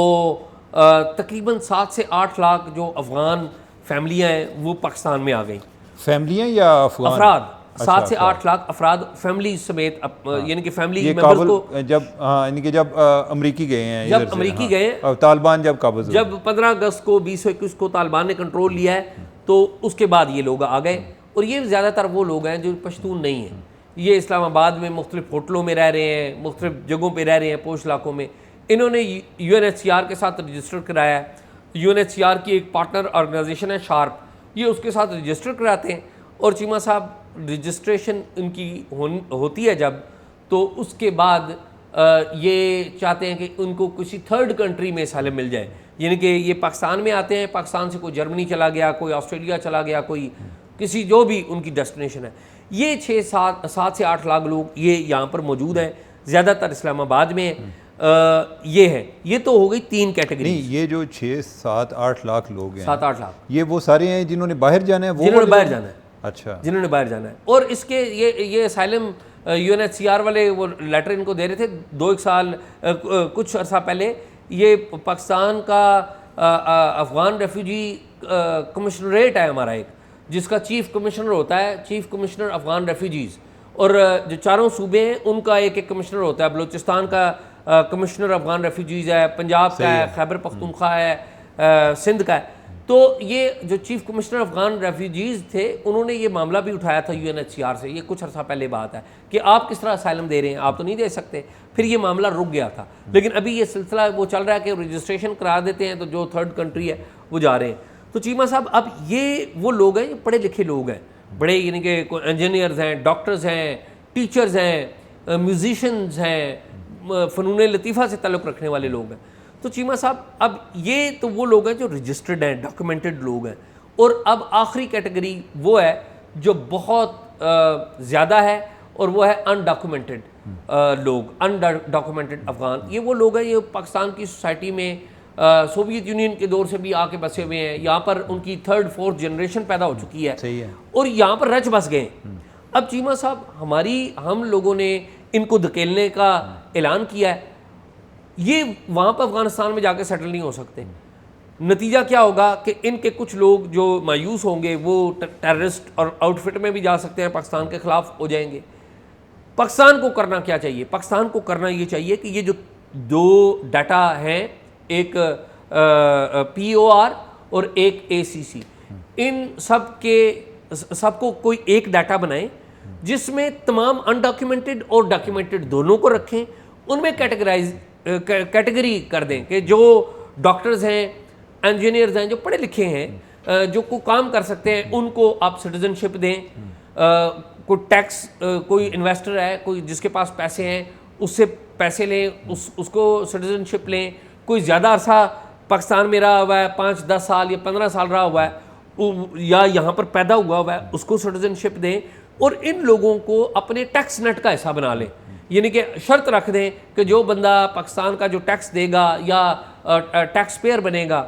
[SPEAKER 1] तकरीबन 7 से 8 लाख जो अफगान फैमिलियाँ हैं वो पाकिस्तान में आ गई।
[SPEAKER 2] फैमिलियाँ या
[SPEAKER 1] अफराद? 7 से 8 लाख अफराद फैमिली समेत, यानी कि फैमिली मेंबर्स को
[SPEAKER 2] जब यानी कि जब अमरीकी गए हैं,
[SPEAKER 1] जब अमरीकी गए हैं,
[SPEAKER 2] तालिबान जब काबज़,
[SPEAKER 1] जब 15 अगस्त को 2021 को तालिबान ने कंट्रोल लिया है तो उसके बाद ये लोग आ गए। और ये ज़्यादातर वो लोग हैं जो पश्तून नहीं हैं। ये इस्लामाबाद में मुख्तलिफ होटलों में रह रहे हैं, मुख्तलिफ जगहों पे रह रहे हैं, पोश इलाकों में। इन्होंने UNHCR के साथ रजिस्टर कराया है। UNHCR की एक पार्टनर ऑर्गेनाइजेशन है शार्प, ये उसके साथ रजिस्टर कराते हैं। और चीमा साहब रजिस्ट्रेशन इनकी होती है जब, तो उसके बाद ये चाहते हैं कि उनको किसी थर्ड कंट्री में असाइलम मिल जाए। यानी कि ये पाकिस्तान में आते हैं, पाकिस्तान से कोई जर्मनी चला गया, कोई ऑस्ट्रेलिया चला गया, कोई किसी जो भी उनकी डेस्टिनेशन है। ये 7 से 8 लाख लोग ये यहाँ पर मौजूद हैं, ज़्यादातर इस्लामाबाद में ये है। ये तो हो गई 3 कैटेगरी।
[SPEAKER 2] नहीं, ये जो 6-7-8 लाख लोग हैं,
[SPEAKER 1] 7-8 लाख,
[SPEAKER 2] ये वो सारे हैं जिन्होंने बाहर जाना है,
[SPEAKER 1] जिन्होंने बाहर जाना है।
[SPEAKER 2] अच्छा,
[SPEAKER 1] जिन्होंने बाहर जाना है। और इसके ये असाइलम UNHCR वाले वो लेटर इनको दे रहे थे 2-1 साल कुछ अर्सा पहले। ये पाकिस्तान का अफ़गान रेफ्यूजी कमिश्नरेट है हमारा एक, जिसका चीफ कमिश्नर होता है चीफ कमिश्नर अफ़गान रेफ्यूजीज़, और जो चारों सूबे हैं उनका एक कमिश्नर होता है। बलूचिस्तान का कमिश्नर अफ़गान रेफ्यूजीज़ है, पंजाब का है, खैबर पख्तूनख्वा है, सिंध का है। तो ये जो चीफ कमिश्नर अफ़गान रेफ्यूजीज़ थे उन्होंने ये मामला भी उठाया था UNHCR से। ये कुछ अर्सा पहले बात है कि आप किस तरह असाइलम दे रहे हैं, आप तो नहीं दे सकते। फिर ये मामला रुक गया था, लेकिन अभी ये सिलसिला वो चल रहा है कि रजिस्ट्रेशन करा देते हैं तो जो थर्ड कंट्री है वो जा रहे हैं। तो चीमा साहब अब ये वो लोग हैं, ये पढ़े लिखे लोग हैं, बड़े, यानी कि इंजीनियर्स हैं, डॉक्टर्स हैं, टीचर्स हैं, म्यूजिशंस हैं, फ़नून लतीफ़ा से ताल्लुक़ रखने वाले लोग हैं। तो चीमा साहब अब ये तो वो लोग हैं जो रजिस्टर्ड हैं, डॉक्यूमेंटेड लोग हैं। और अब आखिरी कैटेगरी वो है जो बहुत ज़्यादा है, और वो है अनडॉक्यूमेंटेड लोग, अनडॉक्यूमेंटेड अफ़गान। ये वो लोग हैं ये पाकिस्तान की सोसाइटी में सोवियत यूनियन के दौर से भी आके बसे हुए हैं। यहाँ पर उनकी 3rd-4th जनरेशन पैदा हो चुकी है,
[SPEAKER 2] सही है, और
[SPEAKER 1] यहाँ पर रच बस गए। अब चीमा साहब हम लोगों ने इनको धकेलने का ऐलान किया है। ये वहाँ पर अफ़गानिस्तान में जाके सेटल नहीं हो सकते। नतीजा क्या होगा कि इनके कुछ लोग जो मायूस होंगे वो टेररिस्ट और आउटफिट में भी जा सकते हैं, पाकिस्तान के ख़िलाफ़ हो जाएंगे। पाकिस्तान को करना क्या चाहिए? पाकिस्तान को करना ये चाहिए कि ये जो 2 डाटा हैं, एक POR और एक ACC, इन सबको कोई एक डाटा बनाएं जिसमें तमाम अनडॉक्यूमेंटेड और डॉक्यूमेंटेड दोनों को रखें। उनमें कैटेगरी कर दें कि जो डॉक्टर्स हैं, इंजीनियर्स हैं, जो पढ़े लिखे हैं, जो को काम कर सकते हैं, उनको आप सिटीजनशिप दें। कोई टैक्स, कोई इन्वेस्टर है, कोई जिसके पास पैसे हैं उससे पैसे लें, उसको सिटीजनशिप लें। कोई ज़्यादा अरसा पाकिस्तान में रहा हुआ है, 5-10 साल या 15 साल रहा हुआ है, या यहाँ पर पैदा हुआ हुआ है, उसको सिटीजनशिप दें। और इन लोगों को अपने टैक्स नेट का हिस्सा बना लें। यानी कि शर्त रख दें कि जो बंदा पाकिस्तान का जो टैक्स देगा या टैक्स पेयर बनेगा,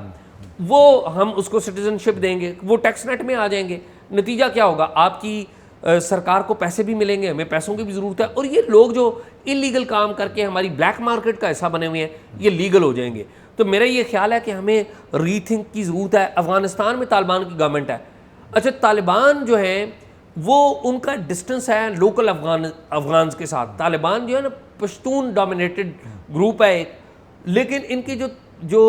[SPEAKER 1] वो हम उसको सिटीजनशिप देंगे, वो टैक्स नेट में आ जाएंगे। नतीजा क्या होगा, आपकी सरकार को पैसे भी मिलेंगे, हमें पैसों की भी ज़रूरत है, और ये लोग जो इलीगल काम करके हमारी ब्लैक मार्केट का हिस्सा बने हुए हैं, ये लीगल हो जाएंगे। तो मेरा ये ख्याल है कि हमें रीथिंक की ज़रूरत है। अफ़गानिस्तान में तालिबान की गवर्नमेंट है। अच्छा, तालिबान जो है वो उनका डिस्टेंस है लोकल अफगान्स के साथ। तालिबान जो है ना पश्तून डोमिनेटेड ग्रुप है एक, लेकिन इनकी जो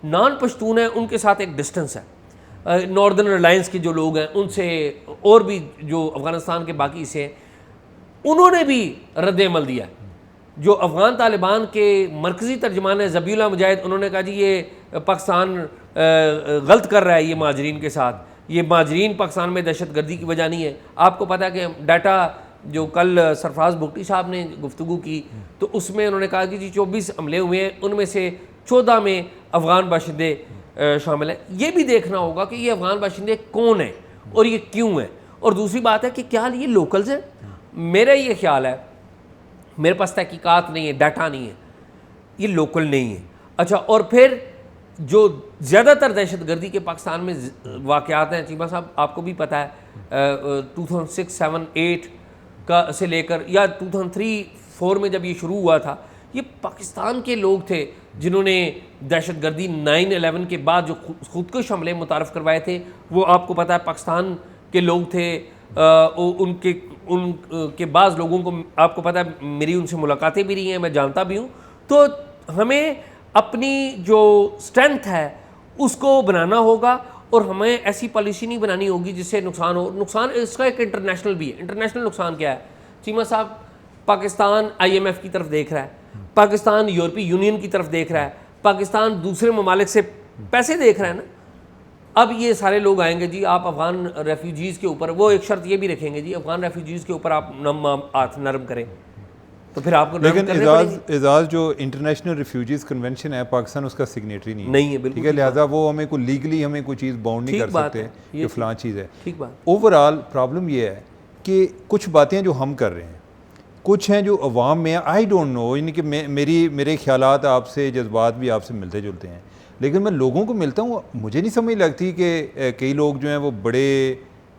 [SPEAKER 1] नॉन पश्तून है उनके साथ एक डिस्टेंस है। नॉर्दर्न अलायंस के जो लोग हैं उनसे, और भी जो अफ़गानिस्तान के बाकी हिस्से हैं, उन्होंने भी रद्द-ए-अमल दिया। जो अफ़गान तालिबान के मरकज़ी तर्जमान है ज़बीहुल्लाह मुजाहिद, उन्होंने कहा जी ये पाकिस्तान गलत कर रहा है ये महाजरीन के साथ, ये महाजरीन पाकिस्तान में दहशतगर्दी की वजह नहीं है। आपको पता है कि डाटा जो कल सरफराज बुगटी साहब ने गुफ्तगू की तो उसमें उन्होंने कहा कि जी 24 हमले हुए हैं, उनमें से 14 में अफ़गान बाशिंदे शामिल हैं। ये भी देखना होगा कि ये अफ़गान बाशिंदे कौन हैं और ये क्यों हैं। और दूसरी बात है कि क्या ये लोकल्स हैं। मेरा ये ख्याल है, मेरे पास तहकीकात नहीं है, डाटा नहीं है, ये लोकल नहीं है। अच्छा, और फिर जो ज़्यादातर दहशतगर्दी के पाकिस्तान में वाक़यात हैं, चीमा साहब आपको भी पता है, 2006, 7, 8 का से लेकर या 2003-4 में जब ये शुरू हुआ था, ये पाकिस्तान के लोग थे जिन्होंने दहशतगर्दी 9/11 के बाद जो खुदकुश हमले मुतारफ़ करवाए थे, वो आपको पता है पाकिस्तान के लोग थे। उनके बाज़ लोगों को आपको पता है, मेरी उनसे मुलाकातें भी रही हैं, मैं जानता भी हूँ। तो हमें अपनी जो स्ट्रेंथ है उसको बनाना होगा और हमें ऐसी पॉलिसी नहीं बनानी होगी जिससे नुकसान हो। नुकसान इसका एक इंटरनेशनल भी है। इंटरनेशनल नुकसान क्या है चीमा साहब? पाकिस्तान IMF की तरफ देख रहा है, पाकिस्तान यूरोपीय यूनियन की तरफ देख रहा है, पाकिस्तान दूसरे ममालिक से पैसे देख रहा है ना। अब ये सारे लोग आएंगे जी, आप अफ़गान रेफ्यूजीज़ के ऊपर, वो एक शर्त ये भी रखेंगे जी, अफ़गान रेफ्यूजीज़ के ऊपर आप हाथ नरम करें, तो फिर आपको
[SPEAKER 2] लेकिन एजाज जो इंटरनेशनल रिफ्यूजीज़ कन्वेंशन है, पाकिस्तान उसका सिग्नेटरी नहीं है,
[SPEAKER 1] बिल्कुल।
[SPEAKER 2] ठीक है, लिहाजा वो हमें कोई लीगली हमें कोई चीज़ बाउंड नहीं कर सकते कि फ़लाँ चीज़ है।
[SPEAKER 1] ठीक बात।
[SPEAKER 2] ओवरऑल प्रॉब्लम ये है कि कुछ बातें जो हम कर रहे हैं, कुछ हैं जो अवाम में, आई डोंट नो, यानी कि मेरे ख्यालात आपसे, जज्बात भी आपसे मिलते जुलते हैं, लेकिन मैं लोगों को मिलता हूँ, मुझे नहीं समझ लगती कि कई लोग जो हैं वो बड़े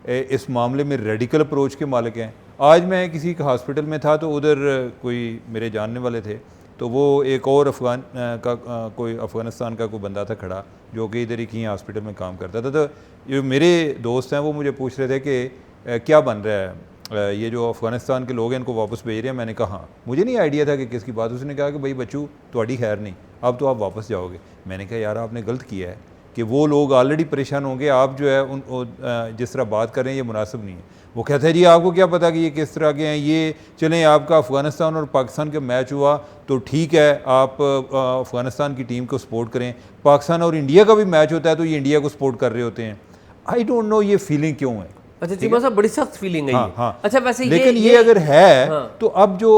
[SPEAKER 2] इस मामले में रेडिकल अप्रोच के मालिक हैं। आज मैं किसी का हॉस्पिटल में था तो उधर कोई मेरे जानने वाले थे, तो वो एक और कोई अफ़गानिस्तान का कोई बंदा था खड़ा जो कि इधर ही हॉस्पिटल में काम करता था। तो जो मेरे दोस्त हैं वो मुझे पूछ रहे थे कि क्या बन रहा है, ये जो अफ़गानिस्तान के लोग हैं इनको वापस भेज रहे हैं। मैंने कहा हाँ, मुझे नहीं आइडिया था कि किसकी बात। उसने कहा कि भाई बच्चू थोड़ी खैर नहीं, अब तो आप वापस जाओगे। मैंने कहा यार आपने गलत किया है कि वो लोग ऑलरेडी परेशान होंगे, आप जो है जिस तरह बात कर रहे हैं ये मुनासिब नहीं है। वो कहते हैं जी आपको क्या पता कि ये किस तरह के हैं, ये चलें आपका अफ़गानिस्तान और पाकिस्तान का मैच हुआ तो ठीक है, आप अफ़गानिस्तान की टीम को सपोर्ट करें, पाकिस्तान और इंडिया का भी मैच होता है तो ये इंडिया को सपोर्ट कर रहे होते हैं। आई डोंट नो ये फीलिंग क्यों है।
[SPEAKER 1] अच्छा चीमा साहब, बड़ी सख्त फीलिंग है।
[SPEAKER 2] हाँ, हाँ।
[SPEAKER 1] अच्छा वैसे
[SPEAKER 2] लेकिन ये अगर है
[SPEAKER 1] हाँ।
[SPEAKER 2] तो अब जो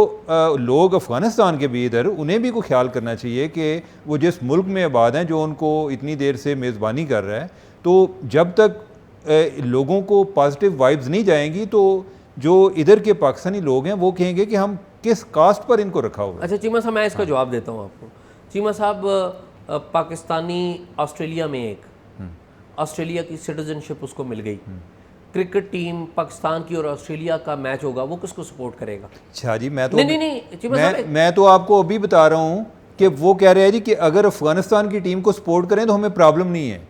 [SPEAKER 2] लोग अफ़गानिस्तान के भी इधर, उन्हें भी कोई ख्याल करना चाहिए कि वो जिस मुल्क में आबाद हैं, जो उनको इतनी देर से मेज़बानी कर रहा है, तो जब तक लोगों को पॉजिटिव वाइब्स नहीं जाएंगी तो जो इधर के पाकिस्तानी लोग हैं वो कहेंगे कि हम किस कास्ट पर इनको रखा हुआ है।
[SPEAKER 1] अच्छा चीमा साहब, मैं इसका जवाब देता हूँ आपको। चीमा साहब, पाकिस्तानी ऑस्ट्रेलिया में एक ऑस्ट्रेलिया की सिटीजनशिप उसको मिल गई, क्रिकेट टीम पाकिस्तान की और ऑस्ट्रेलिया का मैच होगा, वो किसको सपोर्ट करेगा?
[SPEAKER 2] अच्छा जी, मैं तो
[SPEAKER 1] मैं
[SPEAKER 2] तो आपको अभी बता रहा हूँ कि वो कह रहे हैं जी कि अगर अफ़गानिस्तान की टीम को सपोर्ट करें तो हमें प्रॉब्लम नहीं है।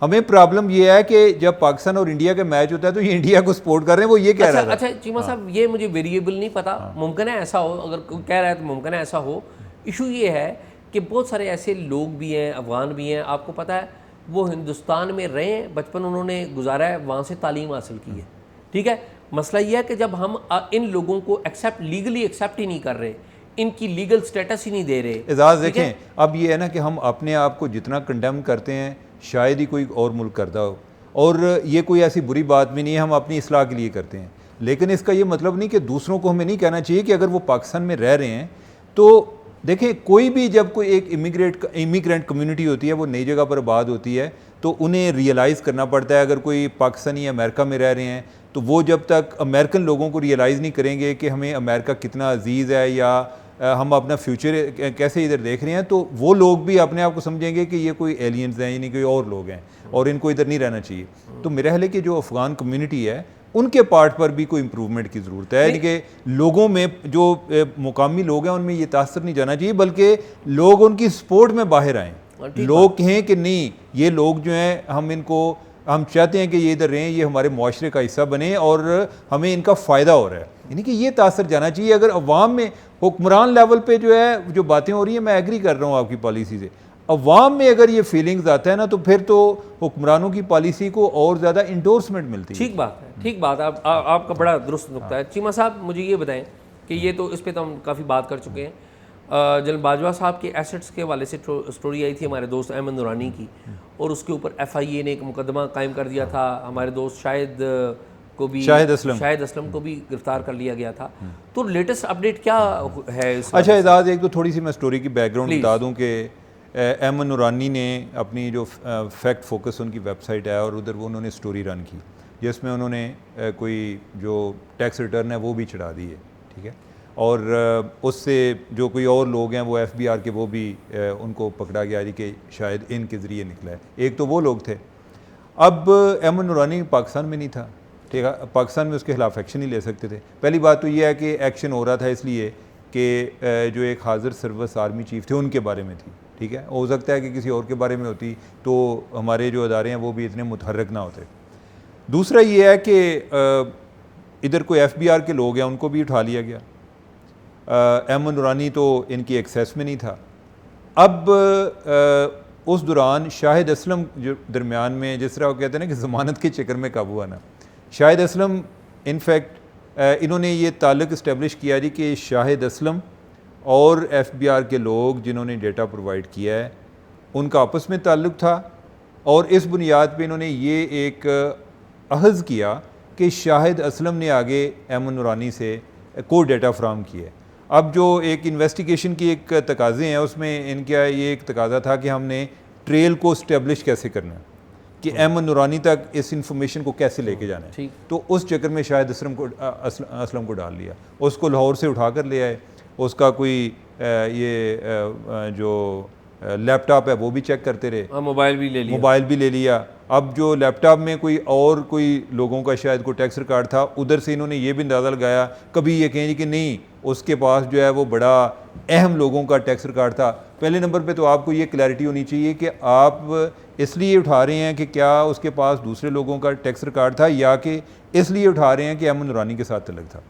[SPEAKER 2] हमें प्रॉब्लम ये है कि जब पाकिस्तान और इंडिया का मैच होता है तो ये इंडिया को सपोर्ट कर रहे हैं, वो ये कह रहा है।
[SPEAKER 1] अच्छा चीमा साहब, ये मुझे वेरिएबल नहीं पता, मुमकिन है ऐसा हो, अगर कोई कह रहा है तो मुमकिन है ऐसा हो। इशू ये है कि बहुत सारे ऐसे लोग भी हैं, अफ़गान भी हैं, आपको पता है वो हिंदुस्तान में रहे हैं, बचपन उन्होंने गुजारा है, वहाँ से तालीम हासिल की है, ठीक है। मसला यह है कि जब हम इन लोगों को लीगली एक्सेप्ट ही नहीं कर रहे, इनकी लीगल स्टेटस ही नहीं दे रहे।
[SPEAKER 2] एजाज देखें, अब ये है ना कि हम अपने आप को जितना कंडेम करते हैं शायद ही कोई और मुल्क करता हो, और ये कोई ऐसी बुरी बात भी नहीं है, हम अपनी इस्लाह के लिए करते हैं। लेकिन इसका ये मतलब नहीं कि दूसरों को हमें नहीं कहना चाहिए कि अगर वो पाकिस्तान में रह रहे हैं तो देखें, कोई भी जब कोई एक इमिग्रेंट कम्युनिटी होती है, वो नई जगह पर आबाद होती है, तो उन्हें रियलाइज़ करना पड़ता है। अगर कोई पाकिस्तानी अमेरिका में रह रहे हैं तो वो जब तक अमेरिकन लोगों को रियलाइज़ नहीं करेंगे कि हमें अमेरिका कितना अजीज़ है या हम अपना फ्यूचर कैसे इधर देख रहे हैं, तो वो लोग भी अपने आप को समझेंगे कि ये कोई एलियंस हैं, यानी कोई और लोग हैं और इनको इधर नहीं रहना चाहिए। तो मेरा ख्याल है कि जो अफ़गान कम्युनिटी है उनके पार्ट पर भी कोई इम्प्रूवमेंट की ज़रूरत है, यानी कि लोगों में जो मुकामी लोग हैं उनमें ये तासर नहीं जाना चाहिए, बल्कि लोग उनकी सपोर्ट में बाहर आएँ। लोग कहें कि नहीं, ये लोग जो हैं हम चाहते हैं कि ये इधर रहें, ये हमारे मुआशरे का हिस्सा बने और हमें इनका फ़ायदा हो रहा है, यानी कि ये तासर जाना चाहिए। अगर अवाम में हुक्मरान लेवल पे जो है जो बातें हो रही हैं, मैं एग्री कर रहा हूँ आपकी पॉलिसी से, अवाम में अगर ये फीलिंग्स आता है ना, तो फिर तो हुक्मरानों की पॉलिसी को और ज़्यादा इंडोर्समेंट मिलती है।
[SPEAKER 1] ठीक बात है, ठीक बात। आपका बड़ा दुरुस्त नुक्ता है। चीमा साहब, मुझे ये बताएं कि ये तो इस पर तो हम काफ़ी बात कर चुके हैं। जनरल बाजवा साहब के एसेट्स के हवाले से स्टोरी आई थी हमारे दोस्त अहमद नूरानी की, और उसके ऊपर FIA ने एक मुकदमा कायम कर दिया था। हमारे दोस्त शाहिद असलम को भी गिरफ्तार कर लिया गया था। तो लेटेस्ट अपडेट क्या है इस?
[SPEAKER 2] अच्छा एजाज, एक तो थोड़ी सी मैं स्टोरी की बैकग्राउंड बता दूं कि अहमद नूरानी ने अपनी जो फैक्ट फोकस उनकी वेबसाइट है और उधर वो उन्होंने स्टोरी रन की, जिसमें उन्होंने कोई जो टैक्स रिटर्न है वो भी चढ़ा दी है, ठीक है, और उससे जो कोई और लोग हैं वो FBR के वो भी उनको पकड़ा गया कि शायद इनके ज़रिए निकला है। एक तो वो लोग थे। अब अहमद नूरानी पाकिस्तान में नहीं था, ठीक है, पाकिस्तान में उसके खिलाफ एक्शन नहीं ले सकते थे। पहली बात तो ये है कि एक्शन हो रहा था इसलिए कि जो एक हाजिर सर्विस आर्मी चीफ थे उनके बारे में थी, ठीक है। हो सकता है कि किसी और के बारे में होती तो हमारे जो अदारे हैं वो भी इतने मुतहर्रिक ना होते। दूसरा ये है कि इधर कोई FBR के लोग हैं उनको भी उठा लिया गया। अहमद नूरानी तो इनकी एक्सेस में नहीं था। अब उस दौरान शाहिद असलम जो दरमियान में, जिस तरह वो कहते हैं ना कि ज़मानत के चक्कर में काबू आना, शाहिद असलम इनफैक्ट इन्होंने ये ताल्लुक़ इस्टेब्लिश किया जी कि शाहिद असलम और FBR के लोग जिन्होंने डेटा प्रोवाइड किया है उनका आपस में ताल्लुक़ था, और इस बुनियाद पे इन्होंने ये एक अहज़ किया कि शाहिद असलम ने आगे अहमद नूरानी से कोई डेटा फ्राहम किया है। अब जो एक इन्वेस्टिगेशन की एक तकाज़े हैं उसमें इनका ये एक तकाज़ा था कि हमने ट्रेल को इस्टेब्लिश कैसे करना है, कि अहमद नूरानी तक इस इंफॉर्मेशन को कैसे लेके जाना है। तो उस चक्कर में शाहिद असलम को डाल लिया, उसको लाहौर से उठा कर ले आए, उसका कोई ये जो लैपटॉप है वो भी चेक करते रहे,
[SPEAKER 1] मोबाइल भी ले लिया।
[SPEAKER 2] अब जो लैपटॉप में कोई लोगों का शायद कोई टैक्स रिकॉर्ड था, उधर से इन्होंने ये भी अंदाज़ा लगाया, कभी ये कहें कि नहीं उसके पास जो है वो बड़ा अहम लोगों का टैक्स रिकॉर्ड था। पहले नंबर पे तो आपको ये क्लैरिटी होनी चाहिए कि आप इसलिए उठा रहे हैं कि क्या उसके पास दूसरे लोगों का टैक्स रिकॉर्ड था, या कि इसलिए उठा रहे हैं कि अहमद नूरानी के साथ तल्लुक़ था।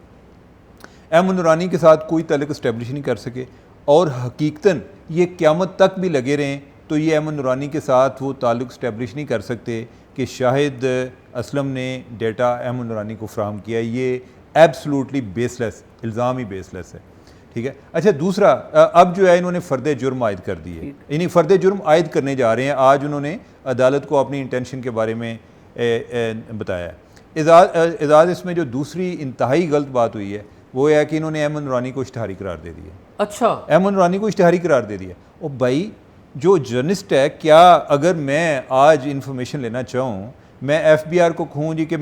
[SPEAKER 2] अहमद नूरानी के साथ कोई तल्लुक़ इस्टेब्लिश नहीं कर सके, और हकीकतन ये क़यामत तक भी लगे रहें तो ये अहमद नूरानी के साथ वो ताल्लुक़ इस्टेब्लिश नहीं कर सकते कि शाहिद असलम ने डेटा अहमद नूरानी को फ्राहम किया। ये एब्सोल्युटली बेसलेस, इल्ज़ाम ही बेसलेस है, ठीक है। अच्छा, दूसरा, अब जो है इन्होंने फ़र्द जुर्म आयद कर दी है, यानी फ़र्द जुर्म आयद करने जा रहे हैं। आज उन्होंने अदालत को अपनी इंटेंशन के बारे में बताया है। एजाज़ इसमें जो दूसरी इंतहाई गलत बात हुई है वो है कि इन्होंने अहमद नूरानी को इश्तिहारी करार दे दिया।
[SPEAKER 1] अच्छा,
[SPEAKER 2] अहमद नूरानी को इश्तिहारी करार दे दिया। और भाई जो जर्नलिस्ट है, क्या अगर मैं आज इंफॉर्मेशन लेना चाहूँ, मैं FBR को कहूँ जी कि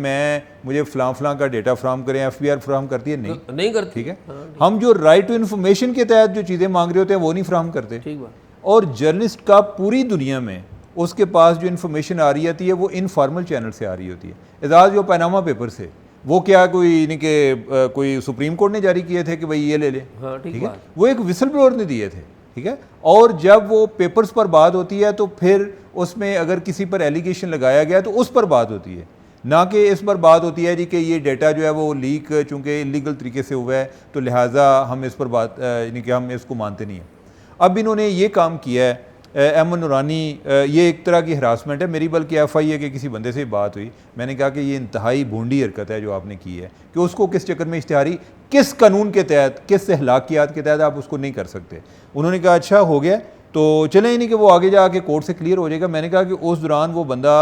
[SPEAKER 2] मुझे फ़लाँ का डेटा फ्राहम करें, FBR फ्राहम करती है? नहीं करती, ठीक है। हम जो राइट टू इन्फॉर्मेशन के तहत जो चीज़ें मांग रहे होते हैं वो नहीं फ्राहम करते, ठीक है। और जर्नलिस्ट का पूरी दुनिया में उसके पास जो इन्फॉर्मेशन आ रही होती है वो इनफॉर्मल चैनल से आ रही होती है। एजाज़ जो पनामा पेपर से, वो क्या कोई सुप्रीम कोर्ट ने जारी किए थे कि भाई ये ले ले, ठीक है, वो एक विसल ब्लोअर ने दिए थे, ठीक है। और जब वो पेपर्स पर बात होती है तो फिर उसमें अगर किसी पर एलिगेशन लगाया गया तो उस पर बात होती है, ना कि इस पर बात होती है जी कि ये डेटा जो है वो लीक चूँकि इलीगल तरीके से हुआ है तो लिहाजा हम इस पर बात यानी कि हम इसको मानते नहीं हैं। अब इन्होंने ये काम किया है अहमद नूरानी, ये एक तरह की हरासमेंट है मेरी, बल्कि FIA के किसी बंदे से बात हुई, मैंने कहा कि ये इंतहाई भूंडी हरकत है जो आपने की है, कि उसको किस चक्कर में इश्तिहारी, किस कानून के तहत, किस अखलाकियात के तहत आप उसको नहीं कर सकते। उन्होंने कहा अच्छा हो गया तो चले ही नहीं कि वो आगे जाके कोर्ट से क्लियर हो जाएगा। मैंने कहा कि उस दौरान वो बंदा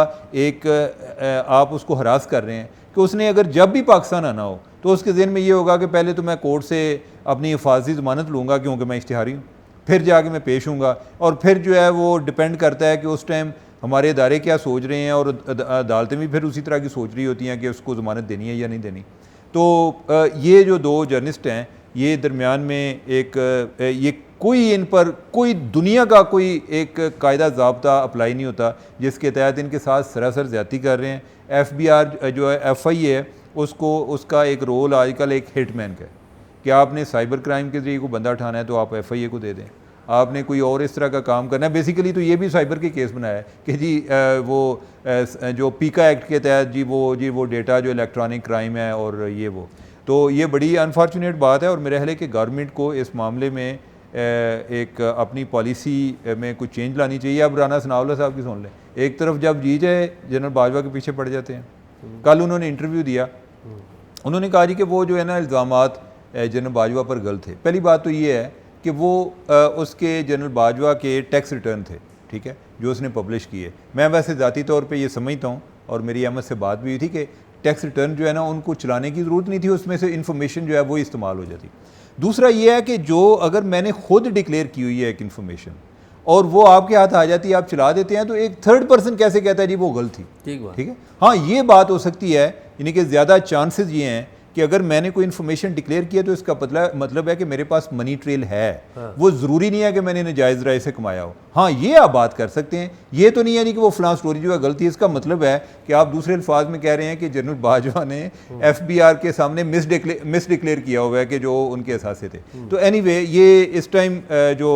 [SPEAKER 2] आप उसको हरास कर रहे हैं कि उसने अगर जब भी पाकिस्तान आना हो तो उसके ज़हन में ये होगा कि पहले तो मैं कोर्ट से अपनी हिफाजती ज़मानत लूँगा क्योंकि मैं इश्तिहारी हूँ, फिर जाके मैं पेश हूँगा, और फिर जो है वो डिपेंड करता है कि उस टाइम हमारे इदारे क्या सोच रहे हैं, और अदालतें भी फिर उसी तरह की सोच रही होती हैं कि उसको ज़मानत देनी है या नहीं देनी। तो ये जो दो जर्नलिस्ट हैं ये दरमियान में एक ये कोई इन पर कोई दुनिया का कोई एक कायदा ज़ाब्ता अप्लाई नहीं होता जिसके तहत इनके साथ सरासर ज़्यादती कर रहे हैं। FBI जो है FI है उसको उसका एक रोल आजकल एक हिटमैन का है कि आपने साइबर क्राइम के ज़रिए को बंदा उठाना है तो आप FIA को दे दें, आपने कोई और इस तरह का काम करना है। बेसिकली तो ये भी साइबर के केस बनाया है कि जी वो जो पीका एक्ट के तहत जी वो डेटा जो इलेक्ट्रॉनिक क्राइम है और ये वो, तो ये बड़ी अनफॉर्चुनेट बात है और मेरे ख्याल है कि गवर्नमेंट को इस मामले में एक अपनी पॉलिसी में कुछ चेंज लानी चाहिए। अब राना सनाउल्लाह साहब की सुन लें, एक तरफ जब जी जाए जनरल बाजवा के पीछे पड़ जाते हैं। कल उन्होंने इंटरव्यू दिया, उन्होंने कहा जी कि वो जो है ना इल्ज़ामात जनरल बाजवा पर गलत थे। पहली बात तो ये है कि वो उसके जनरल बाजवा के टैक्स रिटर्न थे, ठीक है, जो उसने पब्लिश किए। मैं वैसे ज़ाती तौर पे ये समझता हूँ और मेरी अहमद से बात भी हुई थी कि टैक्स रिटर्न जो है ना उनको चलाने की ज़रूरत नहीं थी, उसमें से इन्फॉर्मेशन जो है वो इस्तेमाल हो जाती। दूसरा ये है कि जो अगर मैंने खुद डिक्लेयर की हुई है एक इन्फॉर्मेशन और वो आपके हाथ आ जाती है, आप चला देते हैं, तो एक थर्ड पर्सन कैसे कहता है जी वो गलत थी। ठीक है, हाँ ये बात हो सकती है, यानी कि ज़्यादा चांसेस ये हैं कि अगर मैंने कोई इन्फॉर्मेशन डिक्लेयर किया तो इसका मतलब है कि मेरे पास मनी ट्रेल है। हाँ। वो ज़रूरी नहीं है कि मैंने नाजायज़ राय से कमाया हो। हाँ ये आप बात कर सकते हैं, ये तो नहीं है नहीं कि वो फलां स्टोरी जो है गलती है। इसका मतलब है कि आप दूसरे अल्फाज में कह रहे हैं कि जनरल बाजवा ने FBR के सामने मिस डिक्लेयर किया हुआ है कि जो उनके असासे थे। तो एनीवे ये इस टाइम जो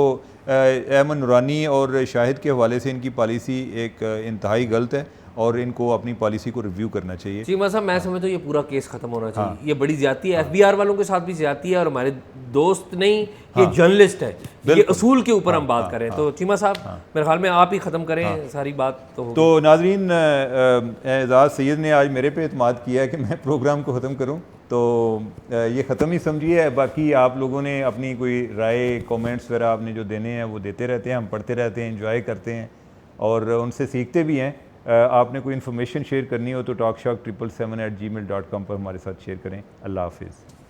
[SPEAKER 2] अहमद नूरानी और शाहिद के हवाले से इनकी पॉलिसी एक इंतहाई गलत है और इनको अपनी पॉलिसी को रिव्यू करना चाहिए।
[SPEAKER 1] चीमा साहब मैं समझता हूँ ये पूरा केस खत्म होना चाहिए। ये बड़ी ज्यादती है, FBR वालों के साथ भी ज्यादती है और हमारे दोस्त नहीं, ये जर्नलिस्ट है, ये असूल के ऊपर हम बात करें। तो चीमा साहब मेरे ख्याल में आप ही ख़त्म करें सारी बात। तो
[SPEAKER 2] नाजरीन, एजाज सैयद ने आज मेरे पे एतमाद किया है कि मैं प्रोग्राम को ख़त्म करूँ, तो ये ख़त्म ही समझिए। बाकी आप लोगों ने अपनी कोई राय, कमेंट्स वगैरह आपने जो देने हैं वो देते रहते हैं, हम पढ़ते रहते हैं, एंजॉय करते हैं और उनसे सीखते भी हैं। आपने कोई इन्फॉर्मेशन शेयर करनी हो तो talkshock777@gmail.com पर हमारे साथ शेयर करें। अल्लाह हाफिज़।